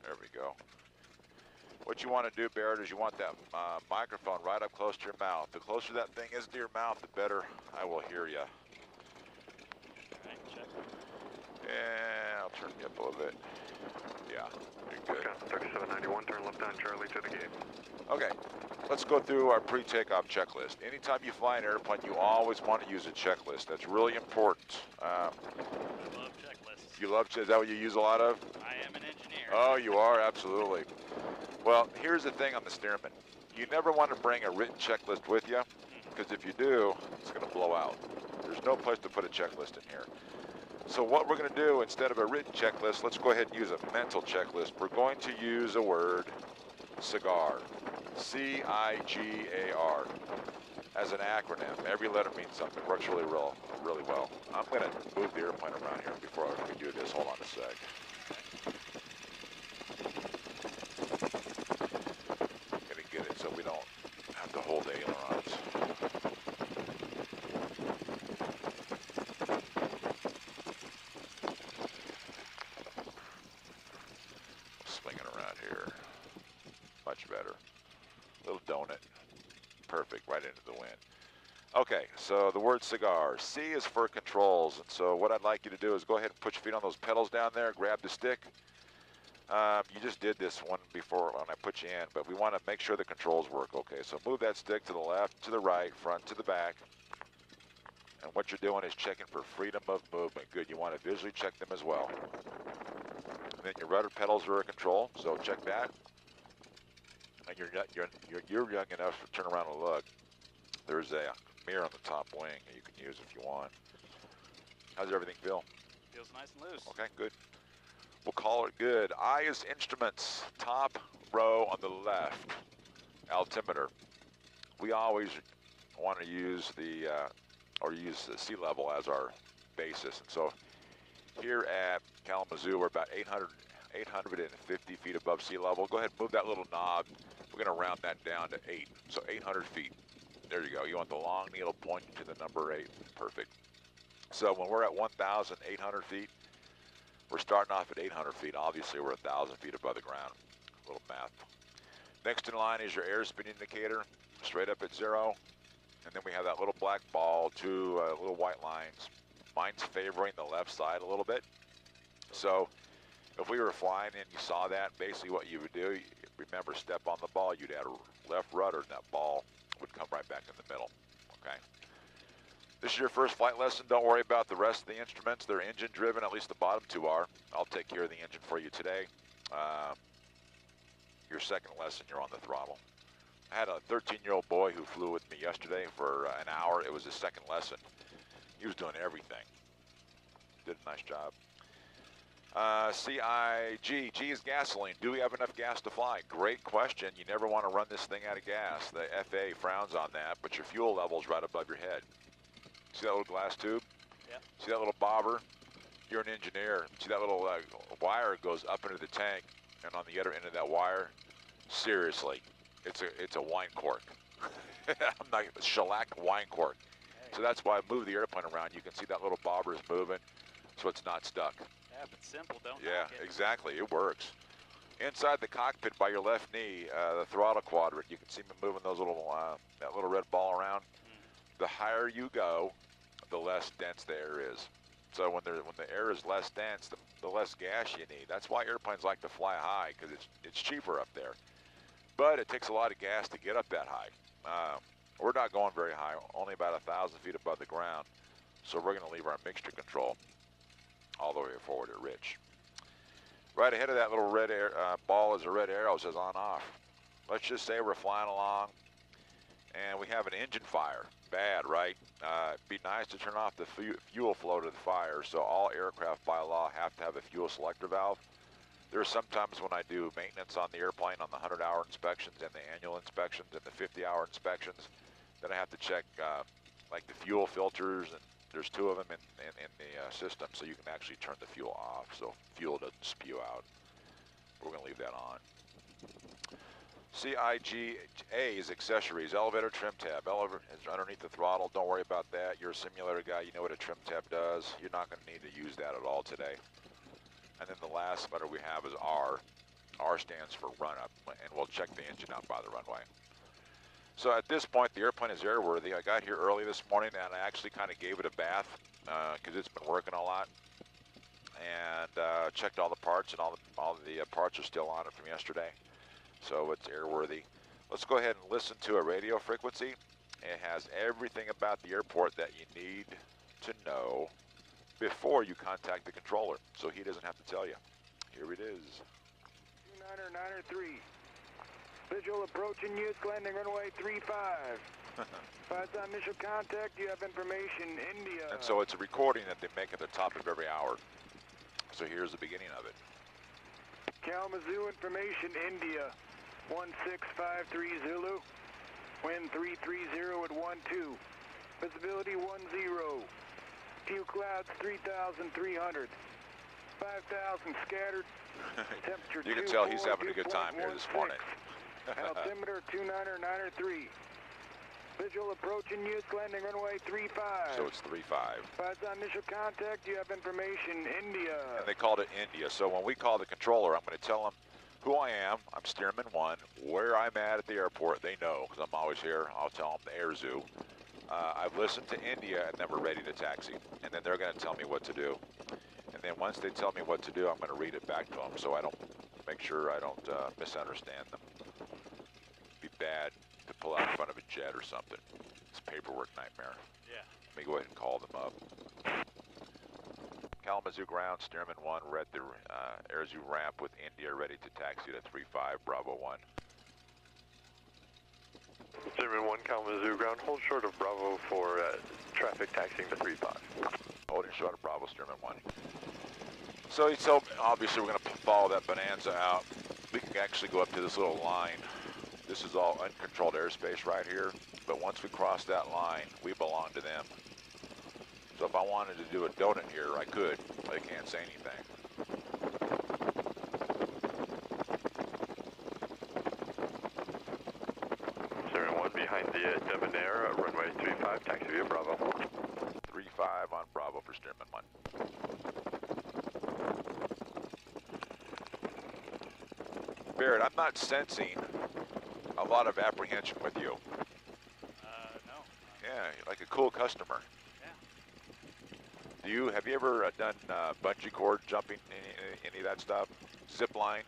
There we go. What you want to do, Barrett, is you want that microphone right up close to your mouth. The closer that thing is to your mouth, the better I will hear you. All right, check. Yeah, I'll turn you up a little bit. Yeah, you're good. 3791, turn left on Charlie to the gate. Okay, let's go through our pre-takeoff checklist. Anytime you fly an airplane, you always want to use a checklist. That's really important. I love checklists. You love, is that what you use a lot of? I am an engineer. Oh, you are, absolutely. Well, here's the thing on the Stearman. You never want to bring a written checklist with you, because if you do, it's going to blow out. There's no place to put a checklist in here. So what we're going to do, instead of a written checklist, let's go ahead and use a mental checklist. We're going to use a word, cigar, C-I-G-A-R, as an acronym. Every letter means something. It works really well. I'm going to move the airplane around here before we do this. Hold on a sec. Gonna get it so we don't have to hold the ailerons. Swing it around here. Much better. Little donut. Perfect, right into the wind. Okay, so the word cigar. C is for controls, and so what I'd like you to do is go ahead and put your feet on those pedals down there, grab the stick. You just did this one before when I put you in, but we want to make sure the controls work. Okay, so move that stick to the left, to the right, front to the back. And what you're doing is checking for freedom of movement. Good, you want to visually check them as well. And then your rudder pedals are in control, so check that. And you're young enough to turn around and look. There's a mirror on the top wing that you can use if you want. How's everything feel? Feels nice and loose. Okay, good. We'll call it good. I is instruments, top row on the left, altimeter. We always want to use the sea level as our basis. And so here at Kalamazoo, we're about 850 feet above sea level. Go ahead and move that little knob. We're going to round that down to 8, so 800 feet. There you go. You want the long needle pointing to the number 8. Perfect. So when we're at 1,800 feet, we're starting off at 800 feet. Obviously, we're 1,000 feet above the ground. A little math. Next in line is your airspeed indicator, straight up at 0. And then we have that little black ball, two little white lines. Mine's favoring the left side a little bit. So if we were flying and you saw that, basically what you would do, remember, step on the ball, you'd add a left rudder, and that ball would come right back in the middle, okay? This is your first flight lesson. Don't worry about the rest of the instruments. They're engine driven, at least the bottom two are. I'll take care of the engine for you today. Your second lesson, you're on the throttle. I had a 13-year-old boy who flew with me yesterday for an hour. It was his second lesson. He was doing everything. Did a nice job. C-I-G. G is gasoline. Do we have enough gas to fly? Great question. You never want to run this thing out of gas. The FAA frowns on that, but your fuel level's right above your head. See that little glass tube? Yeah. See that little bobber? You're an engineer. See that little wire goes up into the tank, and on the other end of that wire, seriously, it's a wine cork. I'm not a shellac wine cork. So that's why I move the airplane around. You can see that little bobber is moving, so it's not stuck. Yeah, but simple, don't Yeah, knock it. exactly. It works. Inside the cockpit by your left knee, the throttle quadrant, you can see me moving those little that little red ball around. The higher you go, the less dense the air is. So when the air is less dense, the less gas you need. That's why airplanes like to fly high, because it's cheaper up there. But it takes a lot of gas to get up that high. We're not going very high, only about 1,000 feet above the ground. So we're going to leave our mixture control all the way forward at Rich. Right ahead of that little red ball is a red arrow, says on off. Let's just say we're flying along and we have an engine fire. Bad, right? It'd be nice to turn off the fuel flow to the fire, so all aircraft by law have to have a fuel selector valve. There are sometimes when I do maintenance on the airplane on the 100-hour inspections and the annual inspections and the 50-hour inspections, that I have to check like the fuel filters, and there's 2 of them in the system, so you can actually turn the fuel off so fuel doesn't spew out. We're going to leave that on. CIGA is accessories, elevator trim tab. Elevator is underneath the throttle. Don't worry about that. You're a simulator guy. You know what a trim tab does. You're not going to need to use that at all today. And then the last letter we have is R. R stands for run up, and we'll check the engine out by the runway. So at this point, the airplane is airworthy. I got here early this morning, and I actually kind of gave it a bath because it's been working a lot, and checked all the parts, and all the parts are still on it from yesterday. So it's airworthy. Let's go ahead and listen to a radio frequency. It has everything about the airport that you need to know before you contact the controller, so he doesn't have to tell you. Here it is. 29er 9er 3. Visual approaching use, landing runway 35. By the initial contact, you have information, India. And so it's a recording that they make at the top of every hour. So here's the beginning of it. Kalamazoo information, India. 1653 Zulu. Wind 330 at 12. Visibility 10. Few clouds 3,300. 5,000 scattered. Temperature You can tell he's having a good time here this morning. Altimeter 29er 9er 3. Visual approaching use, landing runway 35. So it's 35. By the initial contact, you have information, India. And they called it India. So when we call the controller, I'm going to tell them who I am. I'm Stearman 1. Where I'm at the airport, they know, because I'm always here. I'll tell them the air zoo. I've listened to India, and then we're ready to taxi. And then they're going to tell me what to do. And then once they tell me what to do, I'm going to read it back to them so I don't make sure I don't misunderstand them. Be bad to pull out in front of a jet or something. It's a paperwork nightmare. Yeah. Let me go ahead and call them up. Kalamazoo ground, Stearman 1, we're at the air zoo ramp with India ready to taxi to 35 Bravo 1. Stearman 1, Kalamazoo ground, hold short of Bravo for traffic taxiing to 35. Holding short of Bravo, Stearman 1. So obviously we're going to follow that Bonanza out. We can actually go up to this little line. This is all uncontrolled airspace right here, but once we cross that line, we belong to them. So if I wanted to do a donut here, I could. They can't say anything. Stearman 1 behind the Debonair, runway 35, taxi via Bravo. 35 on Bravo for Stearman 1. Barrett, I'm not sensing a lot of apprehension with you. No. Yeah, you're like a cool customer. Yeah. Have you ever done bungee cord jumping, any of that stuff? Zip line?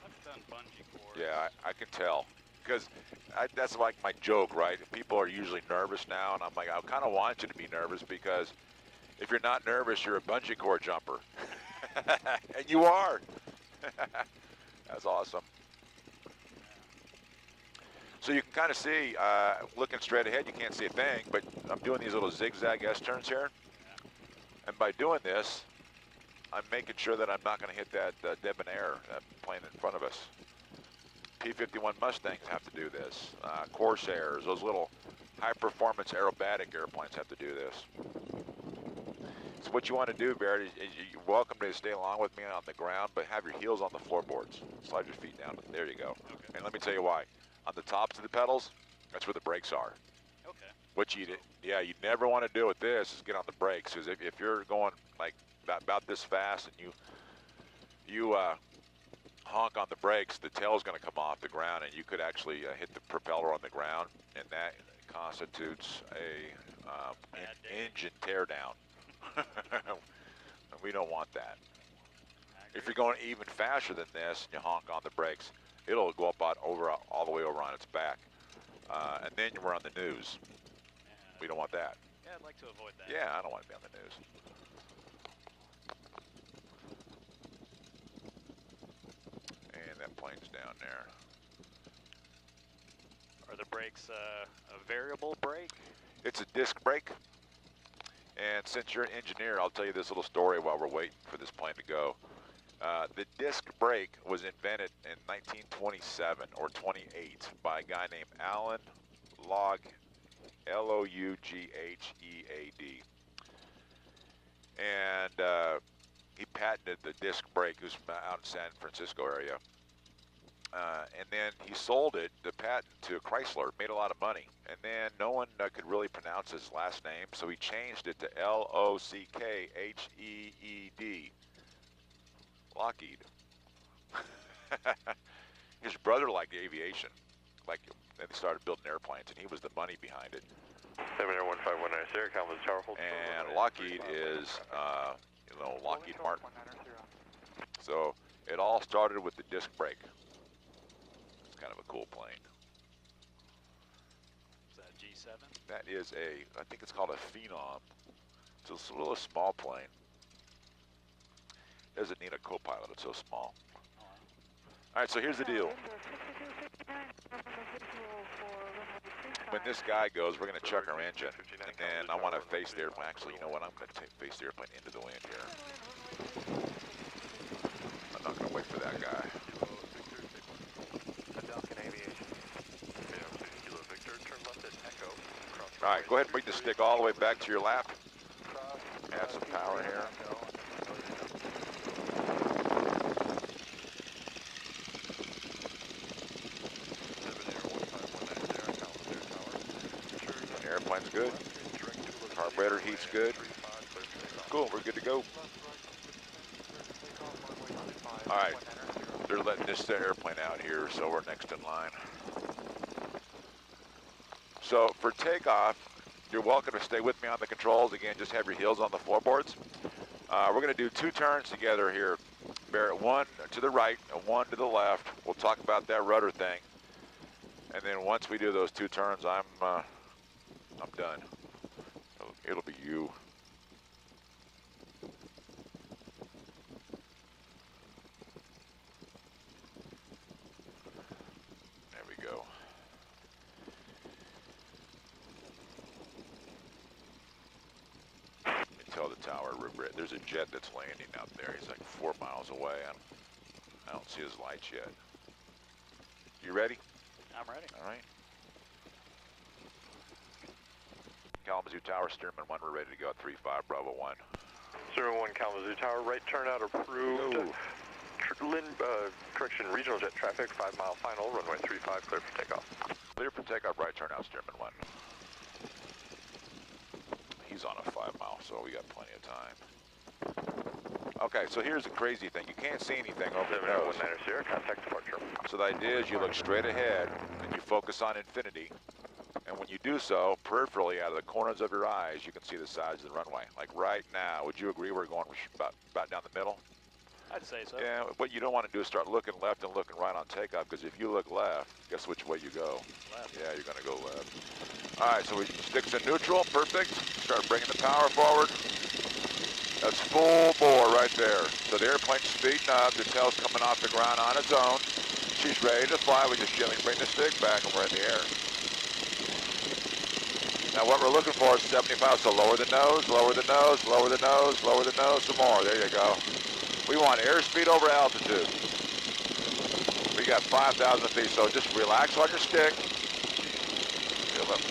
I've done bungee cords. Yeah, I can tell. Because that's like my joke, right? People are usually nervous now, and I'm like, I kind of want you to be nervous because if you're not nervous, you're a bungee cord jumper. And you are. That's awesome. So you can kind of see, looking straight ahead, you can't see a thing, but I'm doing these little zigzag S-turns here. And by doing this, I'm making sure that I'm not going to hit that Debonair, that plane in front of us. P-51 Mustangs have to do this. Corsairs, those little high-performance aerobatic airplanes have to do this. So what you want to do, Barrett, is you're welcome to stay along with me on the ground, but have your heels on the floorboards. Slide your feet down. There you go. Okay. And let me tell you why. On the tops of the pedals, that's where the brakes are. Okay. What you never want to do with this is get on the brakes, because if you're going like about this fast and you honk on the brakes, the tail's going to come off the ground, and you could actually hit the propeller on the ground, and that constitutes a engine teardown. We don't want that. If you're going even faster than this and you honk on the brakes, it'll go up all the way over on its back, and then we're on the news. We don't want that. Yeah, I'd like to avoid that. Yeah, I don't want to be on the news. And that plane's down there. Are the brakes a variable brake? It's a disc brake. And since you're an engineer, I'll tell you this little story while we're waiting for this plane to go. The disc brake was invented in 1927 or 28 by a guy named Alan Loughead, Loughead. And he patented the disc brake. It was out in San Francisco area. And then he sold the patent to Chrysler, made a lot of money. And then no one could really pronounce his last name, so he changed it to Lockheed. Lockheed. His brother liked aviation. Like, they started building airplanes, and he was the money behind it. 7-1519 Sierra, Kalamazoo Tower, hold And Lockheed is, you know, Lockheed Martin. So it all started with the disc brake. It's kind of a cool plane. Is that G7? That is I think it's called a Phenom. It's a little small plane. Doesn't need a co-pilot, it's so small. All right, so here's the deal. When this guy goes, we're going to check our engine, and then I want to face the airplane. Actually, you know what? I'm going to face the airplane into the wind here. I'm not going to wait for that guy. All right, go ahead and bring the stick all the way back to your lap. Add some power here. Airplane's good. Carburetor heat's good. Cool, we're good to go. All right, they're letting this airplane out here, so we're next in line. So for takeoff, you're welcome to stay with me on the controls. Again, just have your heels on the floorboards. We're going to do 2 turns together here. Barrett, 1 to the right and 1 to the left. We'll talk about that rudder thing. And then once we do those 2 turns, I'm done. It'll be you. There we go. Tell the tower, there's a jet that's landing out there. He's like 4 miles away, and I don't see his lights yet. You ready? I'm ready. All right. Kalamazoo Tower, Stearman 1, we're ready to go at 35 Bravo 1. 01 Kalamazoo Tower, right turnout approved. Correction, regional jet traffic, 5 mile final, runway 35, clear for takeoff. Clear for takeoff, right turnout, Stearman 1. He's on a 5 mile, so we got plenty of time. Okay, so here's the crazy thing. You can't see anything over the nose. 7-19 Sierra, contact departure. So the idea is you look straight ahead and you focus on infinity. And when you do so, peripherally, out of the corners of your eyes, you can see the sides of the runway. Like right now, would you agree we're going about down the middle? I'd say so. Yeah, what you don't want to do is start looking left and looking right on takeoff, because if you look left, guess which way you go? Left. Yeah, you're going to go left. All right, so we sticks in neutral, perfect. Start bringing the power forward. That's full bore right there. So the airplane's speeding up, the tail's coming off the ground on its own. She's ready to fly. We just gently bring the stick back and we're in the air. Now what we're looking for is 75, so lower the nose, lower the nose, lower the nose, lower the nose, some more. There you go. We want airspeed over altitude. We got 5,000 feet, so just relax on your stick.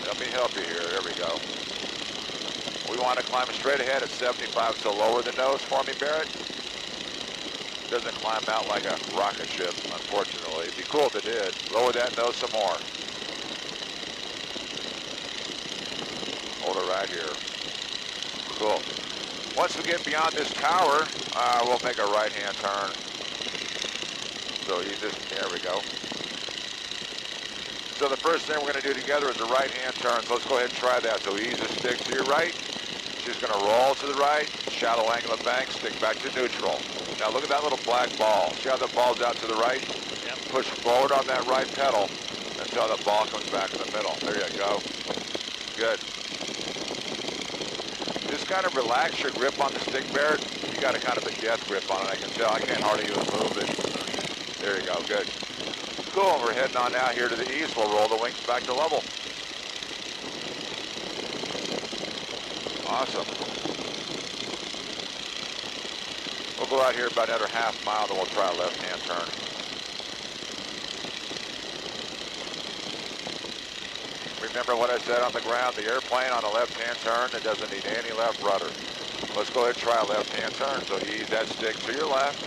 Let me help you here. There we go. We want to climb straight ahead at 75, so lower the nose for me, Barrett. Doesn't climb out like a rocket ship, unfortunately. It'd be cool if it did. Lower that nose some more. Hold it right here. Cool. Once we get beyond this tower, we'll make a right-hand turn. So there we go. So the first thing we're going to do together is a right-hand turn. So let's go ahead and try that. So ease the stick to your right. She's going to roll to the right, shallow angle of bank, stick back to neutral. Now look at that little black ball. See how the ball's out to the right? Yep. Push forward on that right pedal until the ball comes back in the middle. There you go. Good. Just kind of relax your grip on the stick, Barrett. You got a kind of a death grip on it, I can tell. I can't hardly even move it. There you go, good. Cool, we're heading on out here to the east. We'll roll the wings back to level. Awesome. We'll go out here about another half mile, then we'll try a left-hand turn. Remember what I said on the ground, the airplane on a left-hand turn, it doesn't need any left rudder. Let's go ahead and try a left-hand turn. So ease that stick to your left.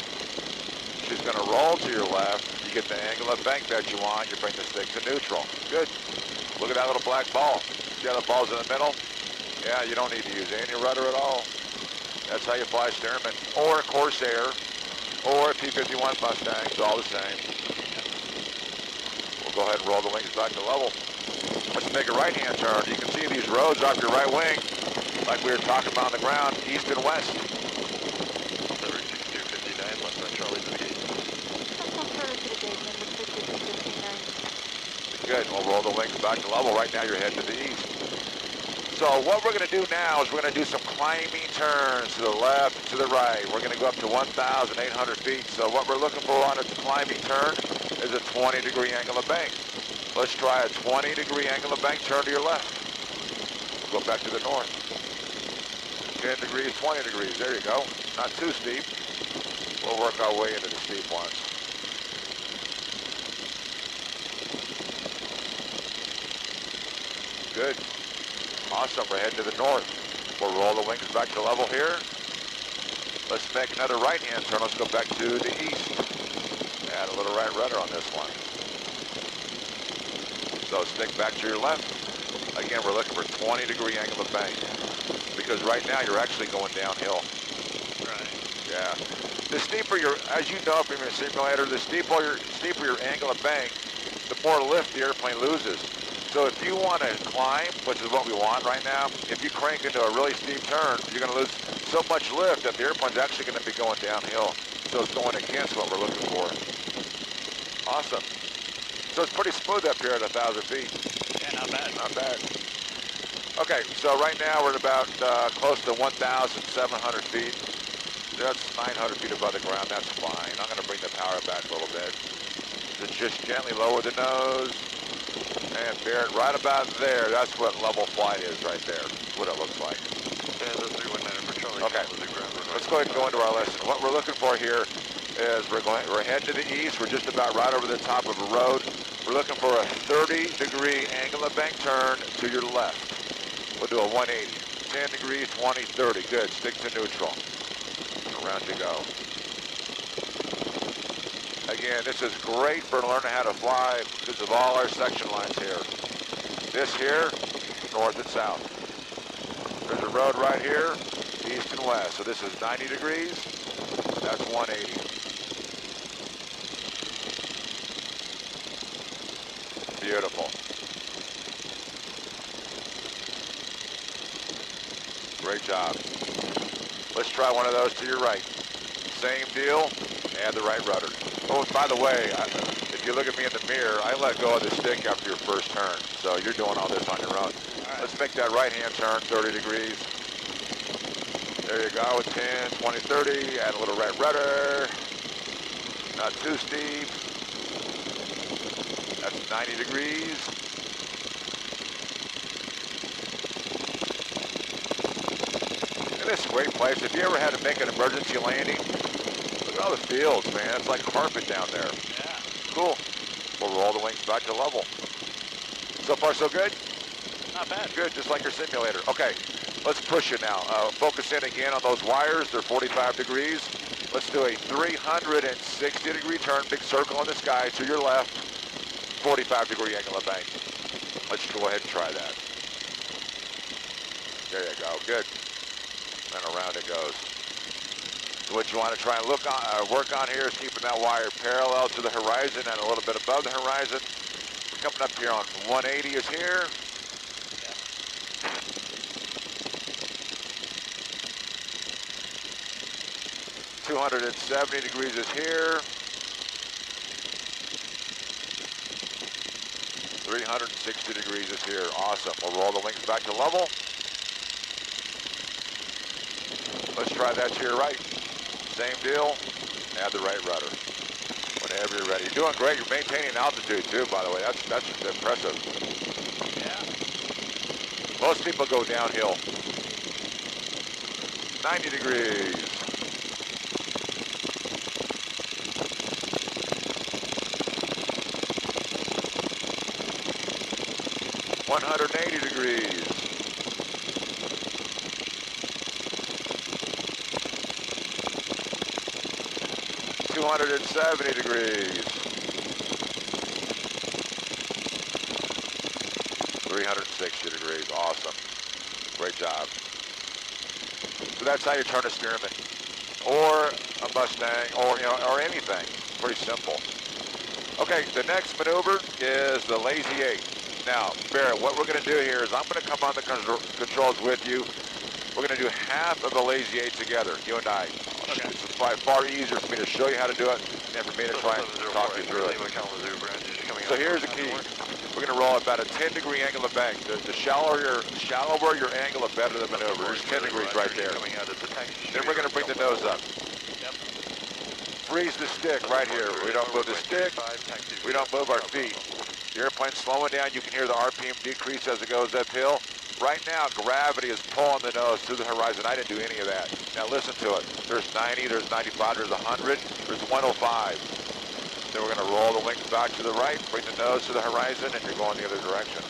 She's going to roll to your left. You get the angle of bank that you want. You bring the stick to neutral. Good. Look at that little black ball. See how the ball's in the middle? Yeah, you don't need to use any rudder at all. That's how you fly Stearman or Corsair or a P-51 Mustang, it's all the same. We'll go ahead and roll the wings back to level. Let's make a right-hand turn. You can see these roads off your right wing, like we were talking about on the ground, east and west. Route 6259, left on Charlie to the gate. Good, we'll roll the wings back to level. Right now you're heading to the east. So what we're going to do now is we're going to do some climbing turns to the left and to the right. We're going to go up to 1,800 feet. So what we're looking for on a climbing turn is a 20-degree angle of bank. Let's try a 20-degree angle of bank turn to your left. Go back to the north. 10 degrees, 20 degrees. There you go. Not too steep. We'll work our way into the steep ones. Good. Awesome. We're heading to the north. We'll roll the wings back to level here. Let's make another right-hand turn. Let's go back to the east. Add a little right rudder on this one. So stick back to your left. Again, we're looking for 20-degree angle of bank. Because right now you're actually going downhill. Right. Yeah. The steeper your, as you know from your simulator, the steeper your angle of bank, the more lift the airplane loses. So if you want to climb, which is what we want right now, if you crank into a really steep turn, you're going to lose so much lift that the airplane's actually going to be going downhill. So it's going against what we're looking for. Awesome. So it's pretty smooth up here at 1,000 feet. Yeah, not bad. Not bad. Okay, so right now we're at about close to 1,700 feet. That's 900 feet above the ground. That's fine. I'm going to bring the power back a little bit. Just gently lower the nose. And bear it right about there. That's what level flight is right there. That's what it looks like. And the 319 for Charlie. Okay. Let's go ahead and go into our lesson. What we're looking for here is we're heading to the east. We're just about right over the top of a road. We're looking for a 30-degree angle of bank turn to your left. We'll do a 180. 10 degrees, 20, 30. Good. Stick to neutral. Around you go. Again, this is great for learning how to fly because of all our section lines here. This here, north and south. There's a road right here, east and west. So this is 90 degrees, that's 180. Beautiful. Great job. Let's try one of those to your right. Same deal, add the right rudder. Oh, by the way, if you look at me in the mirror, I let go of the stick after your first turn. So you're doing all this on your own. Right. Let's make that right-hand turn 30 degrees. There you go, 10, 20, 30. Add a little right rudder. Not too steep. That's 90 degrees. And this is a great place. If you ever had to make an emergency landing, look at all the fields, man. It's like carpet down there. Yeah. Cool. We'll roll the wings back to level. So far, so good? Not bad. Good, just like your simulator. Okay, let's push it now. Focus in again on those wires. They're 45 degrees. Let's do a 360-degree turn, big circle in the sky to your left, 45-degree angle of bank. Let's go ahead and try that. There you go, good. And around it goes. So what you want to try and look on, work on here is keeping that wire parallel to the horizon and a little bit above the horizon. We're coming up here on 180 is here. 270 degrees is here. 360 degrees is here. Awesome. We'll roll the wings back to level. Let's try that to your right. Same deal. Add the right rudder. Whenever you're ready. You're doing great. You're maintaining altitude too, by the way. That's impressive. Yeah. Most people go downhill. 90 degrees. $180 degrees. $270 degrees. 360 degrees. Awesome. Great job. So that's how you turn a Stearman. or a Mustang, or or anything. Pretty simple. Okay, the next maneuver is the Lazy 8. Now, Barrett, what we're going to do here is I'm going to come on the controls with you. We're going to do half of the Lazy 8 together, you and I. Okay. It's far easier for me to show you how to do it and for me to try and talk you through it. Kalamazoo branch is coming So out. here's the key. We're going to roll about a 10-degree angle of bank. The shallower your angle, the better the maneuver. There's 10 degrees right there. Then we're going to bring the nose up. Yep. Freeze the stick right here. We don't move the stick. We don't move our feet. The airplane's slowing down. You can hear the RPM decrease as it goes uphill. Right now, gravity is pulling the nose to the horizon. I didn't do any of that. Now listen to it. There's 90, there's 95, there's 100, there's 105. Then we're going to roll the wings back to the right, bring the nose to the horizon, and you're going the other direction.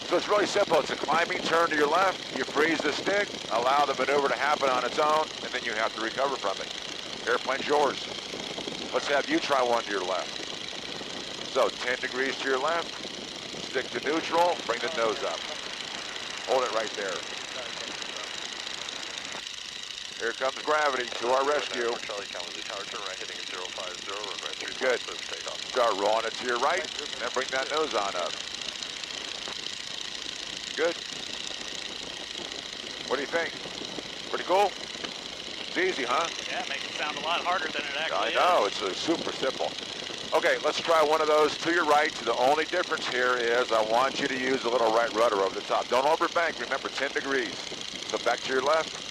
So it's really simple. It's a climbing turn to your left. You freeze the stick, allow the maneuver to happen on its own, and then you have to recover from it. Airplane's yours. Let's have you try one to your left. So 10 degrees to your left. Stick to neutral, bring the nose up. Hold it right there. Here comes gravity to our rescue. Charlie Kalamazoo Tower, turn right, heading at 050, runway 35, Good. takeoff. Start rolling it to your right, and bring that nose on up. Good. What do you think? Pretty cool? It's easy, huh? Yeah, it makes it sound a lot harder than it I actually know, is. it's super simple. Okay, let's try one of those to your right. The only difference here is I want you to use a little right rudder over the top. Don't overbank, remember 10 degrees. So back to your left.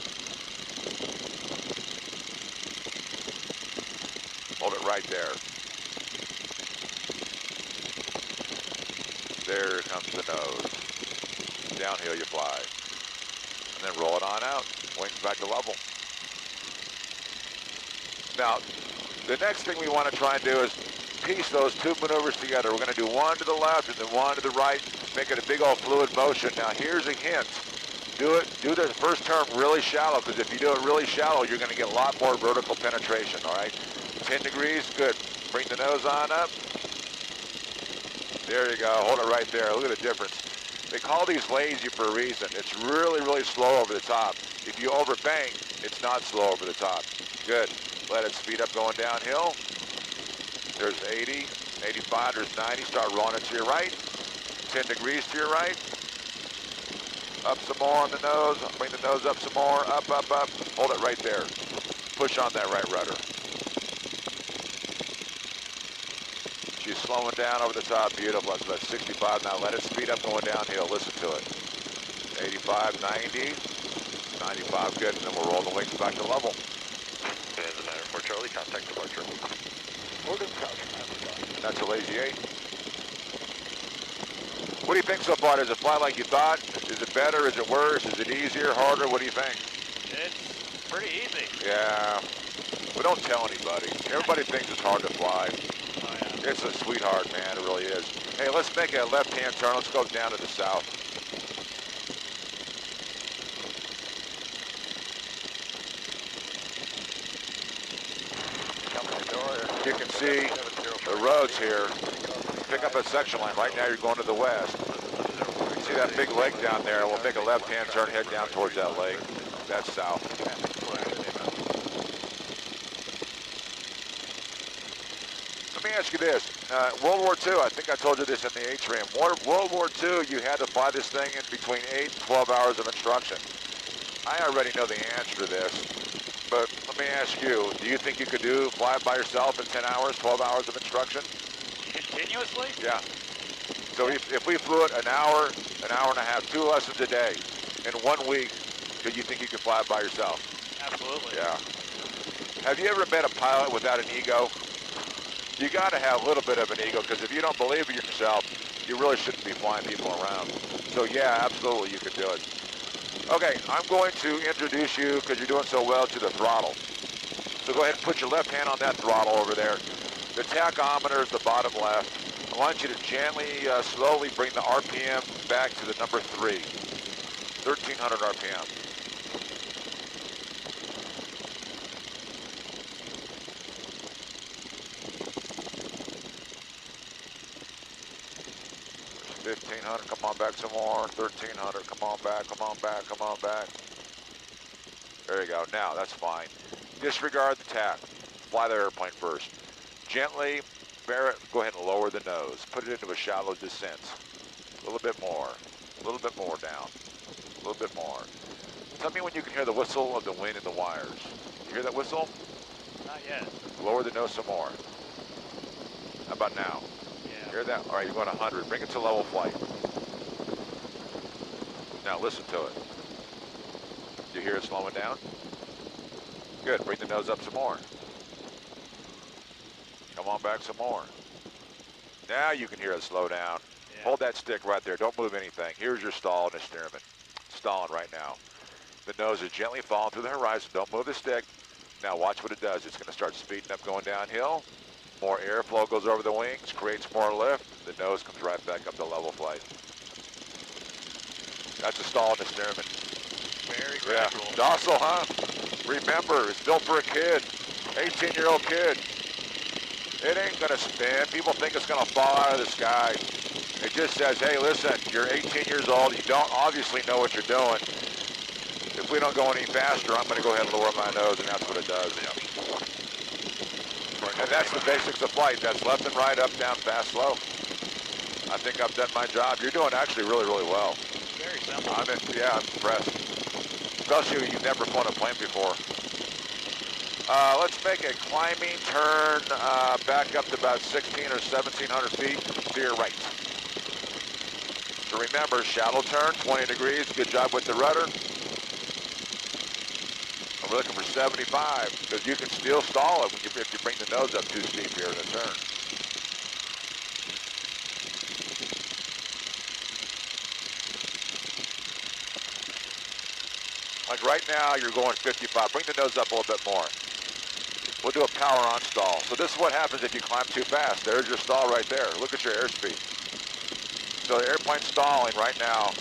Hold it right there. There comes the nose. Downhill you fly. And then roll it on out. Wings back to level. Now, the next thing we want to try and do is piece those two maneuvers together. We're going to do one to the left and then one to the right, make it a big old fluid motion. Now here's a hint. Do the first turn really shallow, because if you do it really shallow, you're going to get a lot more vertical penetration, all right? 10 degrees, good. Bring the nose on up. There you go, hold it right there. Look at the difference. They call these lazy for a reason. It's really, really slow over the top. If you overbank, it's not slow over the top. Good. Let it speed up going downhill. There's 80, 85, there's 90. Start rolling it to your right. 10 degrees to your right. Up some more on the nose. Bring the nose up some more. Up, up, up. Hold it right there. Push on that right rudder. She's slowing down over the top. Beautiful. That's about 65 now. Let it speed up going downhill. Listen to it. 85, 90, 95. Good. And then we'll roll the wings back to level. And the 904 Charlie, contact departure. That's a Lazy 8. What do you think so far? Does it fly like you thought? Is it better? Is it worse? Is it easier? Harder? What do you think? It's pretty easy. Yeah. Well, don't tell anybody. Everybody thinks it's hard to fly. Oh, yeah. It's a sweetheart, man. It really is. Hey, let's make a left-hand turn. Let's go down to the south. You can see the roads here. Pick up a section line. Right now you're going to the west. You see that big lake down there? We'll make a left-hand turn, head down towards that lake. That's south. Let me ask you this. World War II, I think I told you this in the atrium. World War II, you had to fly this thing in between 8 and 12 hours of instruction. I already know the answer to this. But let me ask you, do you think you could fly by yourself in 10 hours, 12 hours of instruction? Continuously? Yeah. So if we flew it an hour and a half, 2 lessons a day, in 1 week, do you think you could fly it by yourself? Absolutely. Yeah. Have you ever met a pilot without an ego? You got to have a little bit of an ego, because if you don't believe in yourself, you really shouldn't be flying people around. So yeah, absolutely you could do it. Okay, I'm going to introduce you, because you're doing so well, to the throttle. So go ahead and put your left hand on that throttle over there. The tachometer is the bottom left. I want you to gently, slowly bring the RPM back to the number 3. 1,300 RPM. There's 1,500, come on back some more. 1,300, come on back, come on back, come on back. There you go. Now, that's fine. Disregard the tack. Fly the airplane first. Gently, bear it, go ahead and lower the nose. Put it into a shallow descent. A little bit more. A little bit more down. A little bit more. Tell me when you can hear the whistle of the wind in the wires. You hear that whistle? Not yet. Lower the nose some more. How about now? Yeah. Hear that? All right, you're going 100. Bring it to level flight. Now listen to it. You hear it slowing down? Good. Bring the nose up some more. Come on back some more. Now you can hear it slow down. Yeah. Hold that stick right there. Don't move anything. Here's your stall in the Stearman. Stalling right now. The nose is gently falling through the horizon. Don't move the stick. Now watch what it does. It's going to start speeding up, going downhill. More airflow goes over the wings, creates more lift. The nose comes right back up to level flight. That's a stall in the Stearman. Very gradual. Yeah. Docile, huh? Remember, it's built for a kid. 18-year-old kid. It ain't going to spin. People think it's going to fall out of the sky. It just says, hey, listen, you're 18 years old. You don't obviously know what you're doing. If we don't go any faster, I'm going to go ahead and lower my nose, and that's what it does. And that's the basics of flight. That's left and right, up, down, fast, slow. I think I've done my job. You're doing actually really, really well. Very simple. I'm impressed. Especially when you've never flown a plane before. Let's make a climbing turn back up to about 1,600 or 1,700 feet to your right. So remember, shallow turn, 20 degrees. Good job with the rudder. We're looking for 75 because you can still stall it if you bring the nose up too steep here in the turn. Like right now, you're going 55. Bring the nose up a little bit more. We'll do a power on stall. So this is what happens if you climb too fast. There's your stall right there. Look at your airspeed. So the airplane's stalling right now.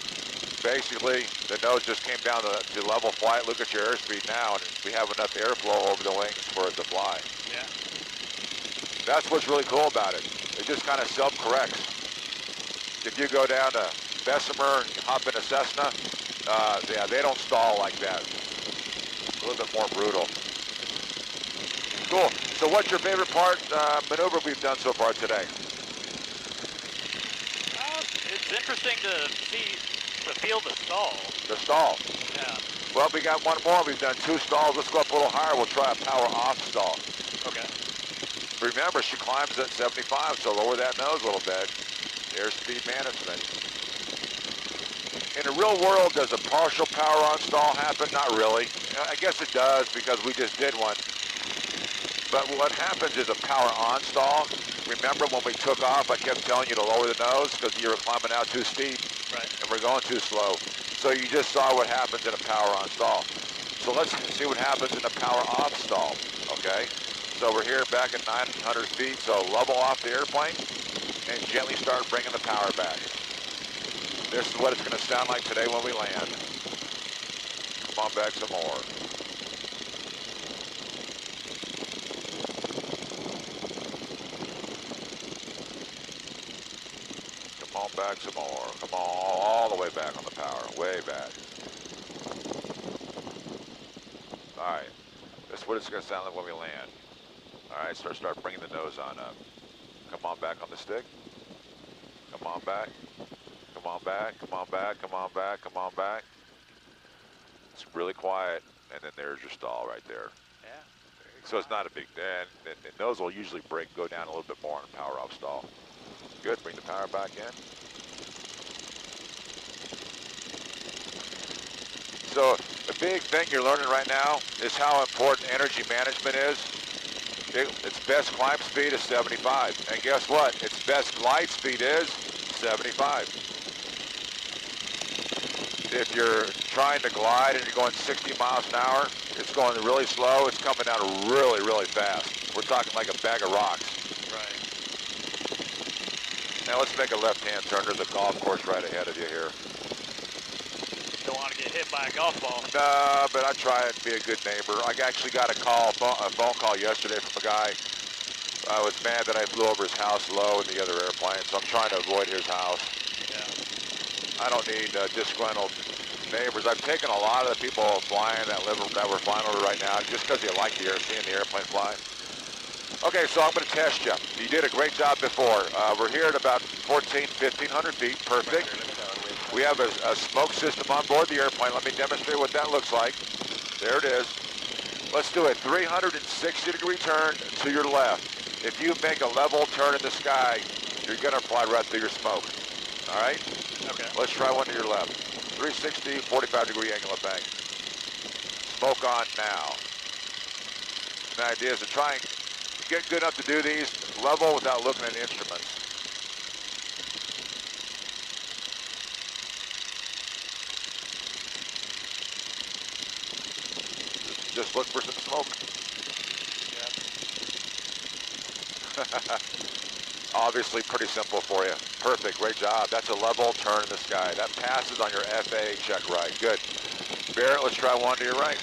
Basically, the nose just came down to level flight. Look at your airspeed now, and we have enough airflow over the wings for it to fly. Yeah. That's what's really cool about it. It just kind of self-corrects. If you go down to Bessemer and hop in a Cessna, yeah, they don't stall like that. A little bit more brutal. Cool. So what's your favorite part, maneuver we've done so far today? It's interesting to feel the stall. The stall. Yeah. Well, we got one more. We've done 2 stalls. Let's go up a little higher. We'll try a power off stall. Okay. Remember, she climbs at 75, so lower that nose a little bit. Airspeed management. In the real world, does a partial power on stall happen? Not really. I guess it does because we just did one. But what happens is a power on stall. Remember when we took off, I kept telling you to lower the nose because you were climbing out too steep. Right. And we're going too slow. So you just saw what happens in a power on stall. So let's see what happens in a power off stall, okay? So we're here back at 900 feet, so level off the airplane and gently start bringing the power back. This is what it's going to sound like today when we land. Come on back some more. Come on back some more. Come on, all the way back on the power, way back. All right, this is what it's going to sound like when we land. All right, start bringing the nose on up. Come on back on the stick. Come on back. Come on back, come on back, come on back, come on back. It's really quiet, and then there's your stall right there. Yeah. So it's not a big, and the nose will usually go down a little bit more on a power off stall. Good, bring the power back in. So the big thing you're learning right now is how important energy management is. Its best climb speed is 75, and guess what? Its best glide speed is 75. If you're trying to glide and you're going 60 miles an hour, it's going really slow, it's coming down really, really fast. We're talking like a bag of rocks. Right. Now let's make a left-hand turn. There's a golf course right ahead of you here. Don't want to get hit by a golf ball. No, but I try and be a good neighbor. I actually got a phone call yesterday from a guy. I was mad that I flew over his house low in the other airplane, so I'm trying to avoid his house. Yeah. I don't need disgruntled neighbors. I've taken a lot of the people flying that we're flying over right now just because they like seeing the airplane fly. Okay, so I'm going to test you. You did a great job before. We're here at about 1,500 feet. Perfect. We have a smoke system on board the airplane. Let me demonstrate what that looks like. There it is. Let's do a 360-degree turn to your left. If you make a level turn in the sky, you're going to fly right through your smoke. All right? Okay. Let's try one to your left. 360, 45-degree angle of bank. Smoke on now. The idea is to try and get good enough to do these level without looking at the instruments. Just look for some smoke. Yeah. Obviously pretty simple for you. Perfect, great job. That's a level turn in the sky. That passes on your FAA check ride. Good. Barrett, let's try one to your right.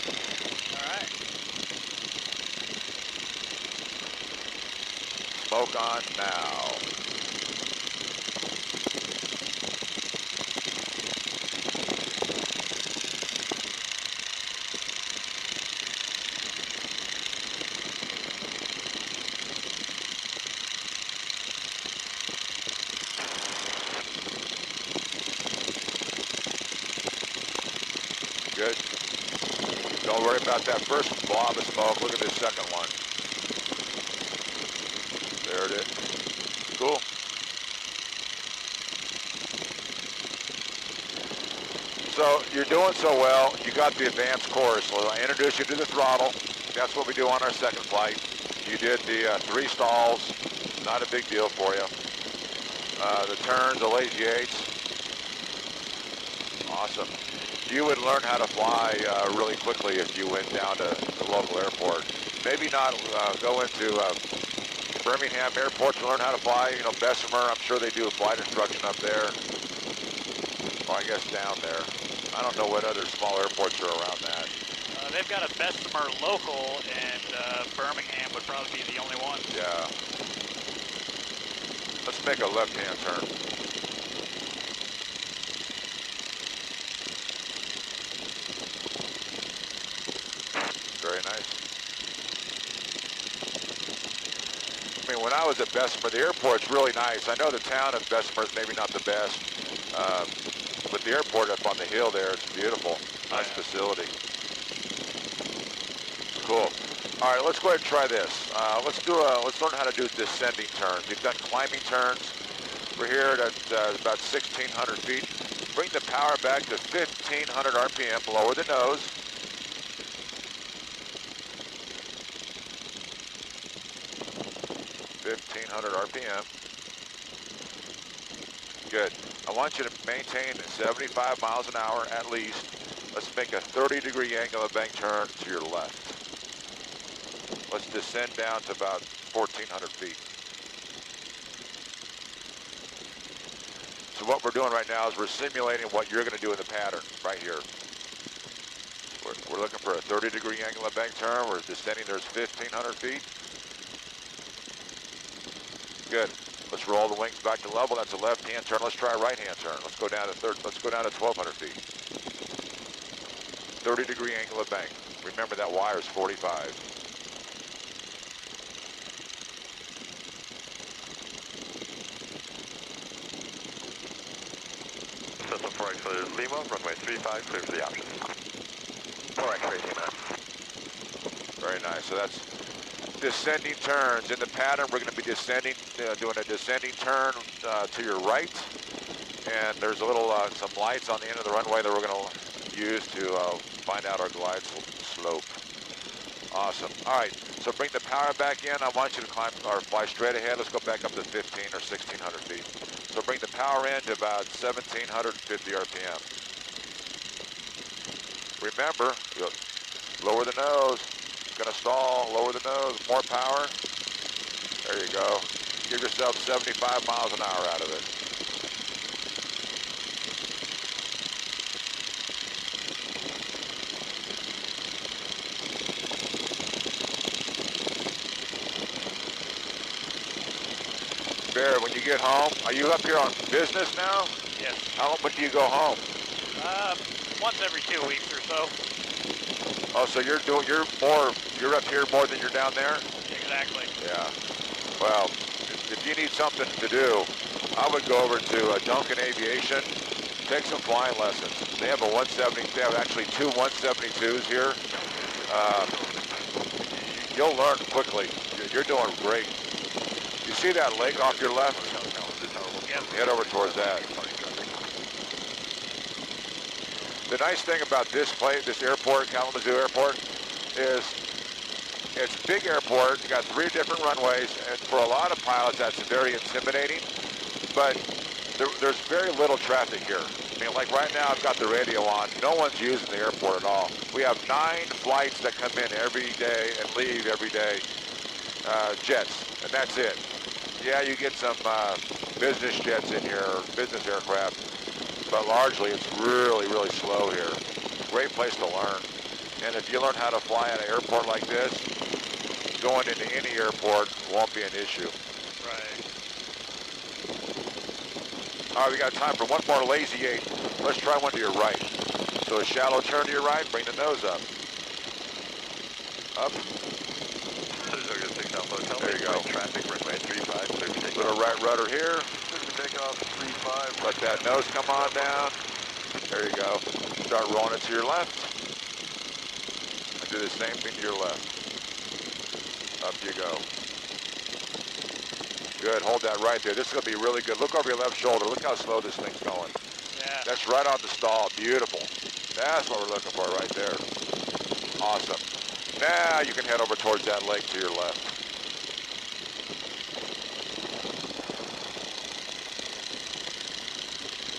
All right. Smoke on now. Good. Don't worry about that first blob of smoke. Look at this second one. There it is. Cool. So you're doing so well. You got the advanced course. So I introduced you to the throttle. That's what we do on our second flight. You did the 3 stalls. Not a big deal for you. The turns, the lazy 8s. Awesome. You would learn how to fly really quickly if you went down to the local airport. Maybe not go into Birmingham Airport to learn how to fly. You know, Bessemer, I'm sure they do a flight instruction up there. Or I guess down there. I don't know what other small airports are around that. They've got a Bessemer local, and Birmingham would probably be the only one. Yeah. Let's make a left-hand turn. Very nice. I mean, when I was at Bessemer, the airport's really nice. I know the town of Bessemer is maybe not the best, but the airport up on the hill there, it's beautiful. Nice facility. Cool. All right, let's go ahead and try this. Let's learn how to do descending turns. We've done climbing turns. We're here at about 1,600 feet. Bring the power back to 1,500 RPM. Lower the nose. RPM. Good. I want you to maintain 75 miles an hour at least. Let's make a 30-degree angle of bank turn to your left. Let's descend down to about 1,400 feet. So what we're doing right now is we're simulating what you're going to do in the pattern right here. We're looking for a 30-degree angle of bank turn. We're descending. There's 1,500 feet. Good. Let's roll the wings back to level. That's a left-hand turn. Let's try a right-hand turn. Let's go down to 1,200 feet. 30-degree angle of bank. Remember that wire is 45. System 4X for Lima, runway 35, clear for the options. 4X for Lima. Very nice. So that's descending turns. In the pattern, we're going to be descending, doing a descending turn to your right. And there's a little, some lights on the end of the runway that we're going to use to find out our glide slope. Awesome. All right, so bring the power back in. I want you to climb or fly straight ahead. Let's go back up to 1,500 or 1,600 feet. So bring the power in to about 1,750 RPM. Remember, lower the nose. Gonna stall, lower the nose, more power. There you go. Give yourself 75 miles an hour out of it. Bear, when you get home, are you up here on business now? Yes. When do you go home? Once every 2 weeks or so. Oh, so you're up here more than you're down there? Exactly. Yeah. Well, if you need something to do, I would go over to Duncan Aviation, take some flying lessons. They have a 170, they have actually two 172s here. You'll learn quickly. You're doing great. You see that lake off your left? Yep. Head over towards that. The nice thing about this airport, Kalamazoo Airport, is it's a big airport. You got 3 different runways, and for a lot of pilots, that's very intimidating. But there's very little traffic here. I mean, like right now, I've got the radio on. No one's using the airport at all. We have 9 flights that come in every day and leave every day, jets, and that's it. Yeah, you get some business jets in here, business aircraft, but largely it's really, really slow here. Great place to learn. And if you learn how to fly at an airport like this, going into any airport won't be an issue. Right. All right, we got time for one more lazy 8. Let's try one to your right. So a shallow turn to your right, bring the nose up. Up. There you go. Traffic, runway 35, clear for takeoff. Little right rudder here. Clear for takeoff, 35. Let that nose come on down. There you go. Start rolling it to your left. And do the same thing to your left. Up you go. Good, hold that right there. This is gonna be really good. Look over your left shoulder. Look how slow this thing's going. Yeah. That's right on the stall, beautiful. That's what we're looking for right there. Awesome. Now you can head over towards that lake to your left.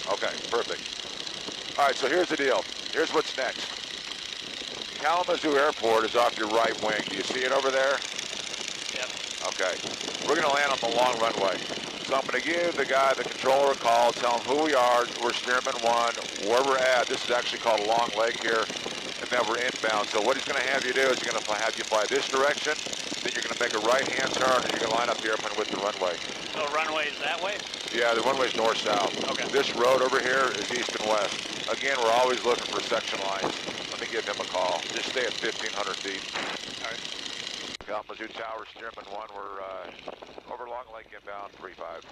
Okay, perfect. All right, so here's the deal. Here's what's next. Kalamazoo Airport is off your right wing. Do you see it over there? Yep. Okay. We're going to land on the long runway. So I'm going to give the guy, the controller, a call, tell him who we are. We're Stearman 1, where we're at. This is actually called a long leg here, and then we're inbound. So what he's going to have you do is he's going to have you fly this direction, then you're going to make a right-hand turn, and you're going to line up the airplane with the runway. So runway is that way? Yeah, the runway's north-south. Okay. This road over here is east and west. Again, we're always looking for section lines. Let me give him a call. Just stay at 1,500 feet. All right. Kalamazoo Tower, Stearman 1, we're over Long Lake inbound, 35.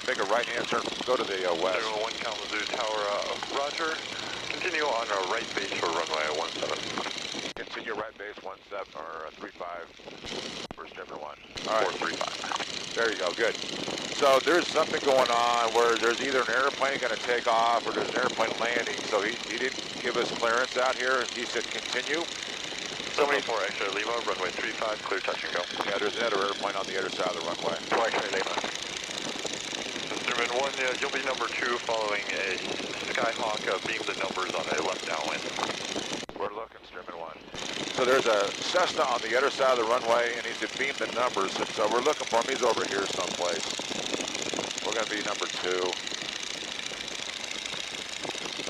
Make a right-hand turn, go to the west. 01 Kalamazoo Tower, roger. Continue on our right base for runway 17. Continue right base 17, or 35 for Stearman 1. All right. 435. There you go, good. So there's something going on where there's either an airplane going to take off or there's an airplane landing. So he didn't give us clearance out here. He said continue. Somebody 4 extra Lima, runway 35, clear touch and go. Yeah, there's another airplane on the other side of the runway. 4 extra Lima. Stearman 1, you'll be number 2 following a Skyhawk, beam the numbers on a left downwind. We're looking, Stearman 1. So there's a Cessna on the other side of the runway, and he's to beam the numbers, and so we're looking for him. He's over here someplace. We're going to be number 2.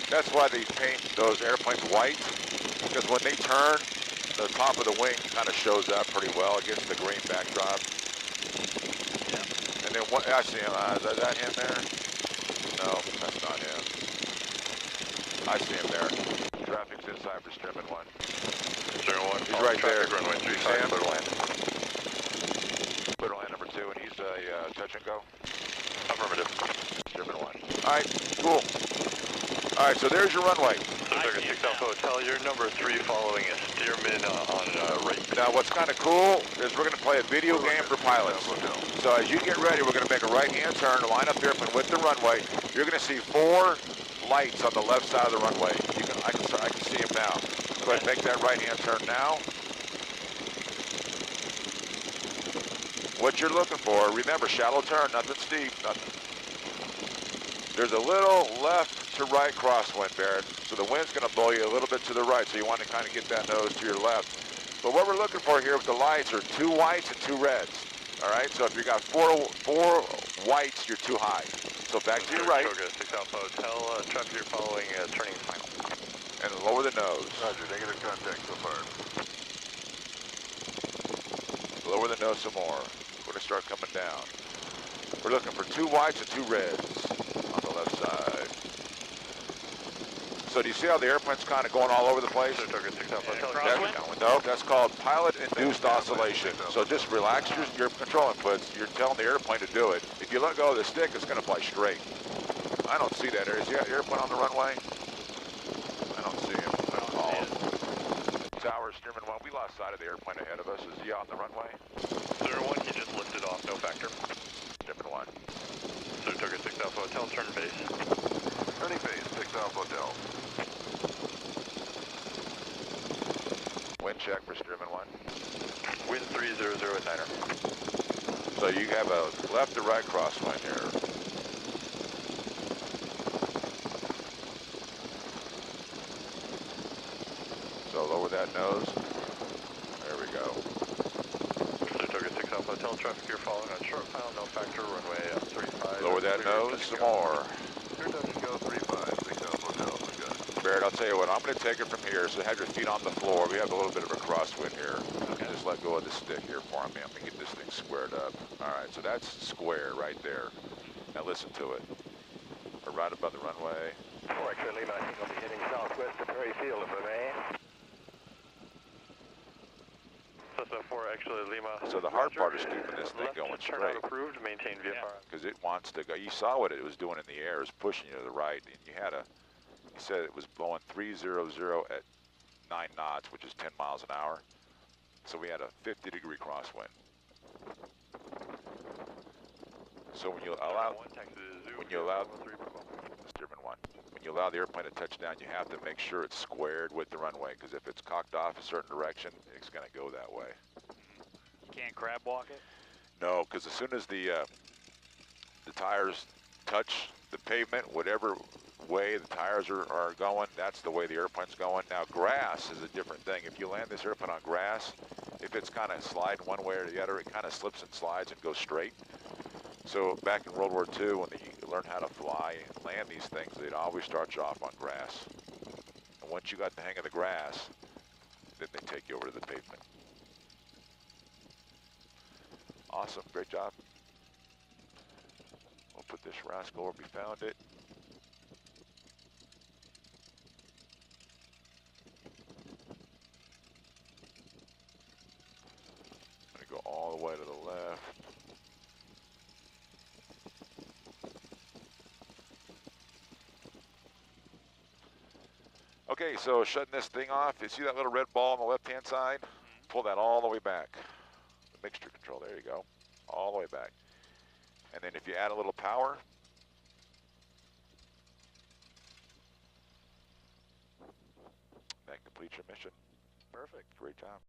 That's why they paint those airplanes white, because when they turn, the top of the wing kind of shows up pretty well against the green backdrop. Yeah. And then what, I see him. Is that him there? No, that's not him. I see him there. Traffic's inside for Stearman 1. Stearman 1, He's right there. Runway 35, clear land. Clear land number 2, and he's a touch and go. Affirmative. Stearman 1. All right, cool. All right, so there's your runway. Circuit 6 Alpha Hotel, you're number 3 following a Stearman on right. Now, what's kind of cool is we're going to play a video game for pilots. So as you get ready, we're going to make a right-hand turn, line up the airplane with the runway. You're going to see 4 lights on the left side of the runway. I can see them now. Go ahead and make that right-hand turn now. What you're looking for, remember, shallow turn, nothing steep, nothing. There's a little left to right crosswind, Barrett. So the wind's going to blow you a little bit to the right, so you want to kind of get that nose to your left. But what we're looking for here with the lights are 2 whites and 2 reds. All right, so if you got 4 whites, you're too high. So back to your right. 6 Alpha Hotel, traffic you're following, turning final. And lower the nose. Roger, negative contact so far. Lower the nose some more. We're going to start coming down. We're looking for 2 whites and 2 reds on the left side. So do you see how the airplane's kind of going all over the place? So target 6 Alpha Hotel. Crosswind? No, that's called pilot-induced oscillation. So just relax your control inputs. You're telling the airplane to do it. If you let go of the stick, it's going to fly straight. I don't see that. Is the airplane on the runway? I don't see him. I don't call him. Tower, Stearman 1, we lost sight of the airplane ahead of us. Is he on the runway? Stearman 1, he just lifted off, no factor. Stearman 1. So target 6 Alpha Hotel, turn base. Turning base, 6 Alpha Hotel. Wind check for Stearman 1. Wind 300 at Niner. So you have a left to right crosswind here. So lower that nose. There we go. So target 6 Alpha Hotel, traffic here following on short file, no factor, runway 35. Lower that nose some more. Clear touch and go 35, 6 Alpha Hotel. We got it. Barrett, I'll tell you what, I'm going to take it from here, so have your feet on the floor. We have a little bit of a crosswind here. Okay. Just let go of the stick here for me. I'm going to get this thing squared up. All right, so that's square right there. Now listen to it. We're right above the runway. 4 X-ray Lima, I think I'll be heading southwest to Perry Field, if I may. Cessna 4, actually Lima. So the hard part is keeping this thing Left going turnout straight. approved, maintain VFR. Because it wants to go. You saw what it was doing in the air. It was pushing you to the right, and you had a. He said it was blowing 300 at 9 knots, which is 10 miles an hour. So we had a 50-degree crosswind. So when you allow, Stearman 1, when you allow the airplane to touch down, you have to make sure it's squared with the runway. Because if it's cocked off a certain direction, it's going to go that way. You can't crab walk it? No, because as soon as the tires touch the pavement, whatever way the tires are going, that's the way the airplane's going. Now, grass is a different thing. If you land this airplane on grass, if it's kind of sliding one way or the other, it kind of slips and slides and goes straight. So back in World War II, when they learned how to fly and land these things, they'd always start you off on grass. And once you got the hang of the grass, then they take you over to the pavement. Awesome, great job. We'll put this rascal where we found it. I'm gonna go all the way to the left. Okay, so shutting this thing off, you see that little red ball on the left-hand side? Pull that all the way back. The mixture control, there you go. All the way back. And then if you add a little power, that completes your mission. Perfect. Great job.